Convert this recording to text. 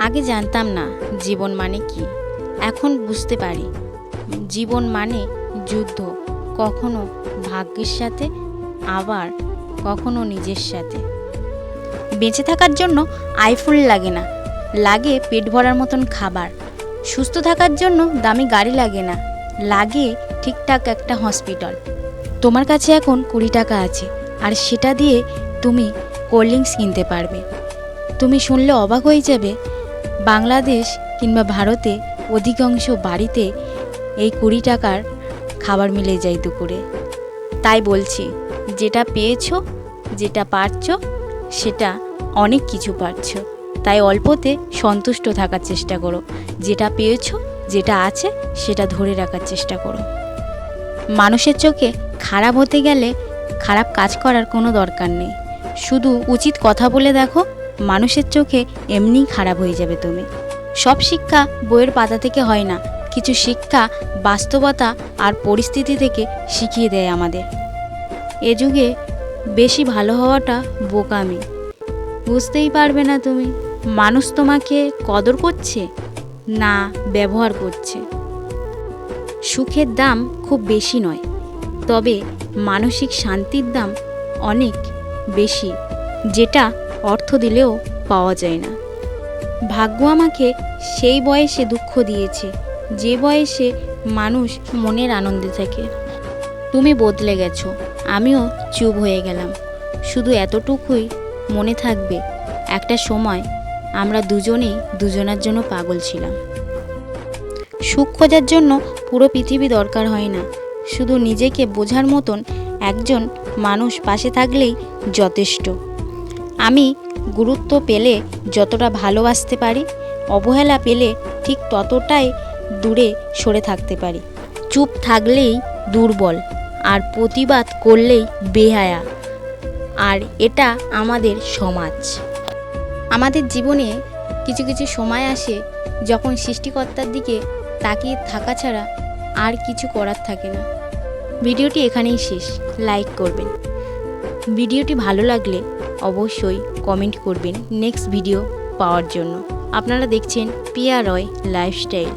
আগে জানতাম না জীবন মানে কি। এখন বুঝতে পারি জীবন মানে যুদ্ধ, কখনো ভাগ্যের সাথে, আবার কখনো নিজের সাথে। বেঁচে থাকার জন্য আইফোন লাগে না, লাগে পেট ভরার মতন খাবার। সুস্থ থাকার জন্য দামি গাড়ি লাগে না, লাগে ঠিকঠাক একটা হসপিটাল। তোমার কাছে এখন 20 টাকা আছে, আর সেটা দিয়ে তুমি কোল্ড ড্রিঙ্কস কিনতে পারবে। তুমি শুনলে অবাক হয়ে যাবে, বাংলাদেশ কিংবা ভারতে অধিকাংশ বাড়িতে এই 20 টাকার খাবার মিলে যায় দুপুরে। তাই বলছি, যেটা পেয়েছো, যেটা পারছো, সেটা অনেক কিছু পারছো। তাই অল্পতে সন্তুষ্ট থাকার চেষ্টা করো। যেটা পেয়েছো, যেটা আছে, সেটা ধরে রাখার চেষ্টা করো। মানুষের চোখে খারাপ হতে গেলে খারাপ কাজ করার কোনো দরকার নেই। শুধু উচিত কথা বলে দেখো, মানুষের চোখে এমনিই খারাপ হয়ে যাবে তুমি। সব শিক্ষা বইয়ের পাতা থেকে হয় না, কিছু শিক্ষা বাস্তবতা আর পরিস্থিতি থেকে শিখিয়ে দেয় আমাদের। এ যুগে বেশি ভালো হওয়াটা বোকামি। বুঝতেই পারবে না তুমি মানুষ তোমাকে কদর করছে না ব্যবহার করছে। সুখের দাম খুব বেশি নয়, তবে মানসিক শান্তির দাম অনেক বেশি, যেটা অর্থ দিলেও পাওয়া যায় না। ভাগ্য আমাকে সেই বয়সে দুঃখ দিয়েছে যে বয়সে মানুষ মনের আনন্দে থাকে। তুমি বদলে গেছো, আমিও চুপ হয়ে গেলাম। শুধু এতটুকুই মনে থাকবে, একটা সময় আমরা দুজনেই দুজনার জন্য পাগল ছিলাম। সুখ খোঁজার জন্য পুরো পৃথিবী দরকার হয় না, শুধু নিজেকে বোঝার মতন একজন মানুষ পাশে থাকলেই যথেষ্ট। আমি গুরুত্ব পেলে যতটা ভালোবাসতে পারি, অবহেলা পেলে ঠিক ততটাই দূরে সরে থাকতে পারি। চুপ থাকলেই দুর্বল, আর প্রতিবাদ করলেই বেহায়া। আর এটা আমাদের সমাজ। আমাদের জীবনে কিছু কিছু সময় আসে যখন সৃষ্টিকর্তার দিকে তাকিয়ে থাকা ছাড়া আর কিছু করার থাকে না। ভিডিওটি এখানেই শেষ। লাইক করবেন। ভিডিওটি ভালো লাগলে অবশ্যই কমেন্ট করবেন নেক্সট ভিডিও পাওয়ার জন্য। আপনারা দেখছেন পিয়া রয় লাইফস্টাইল।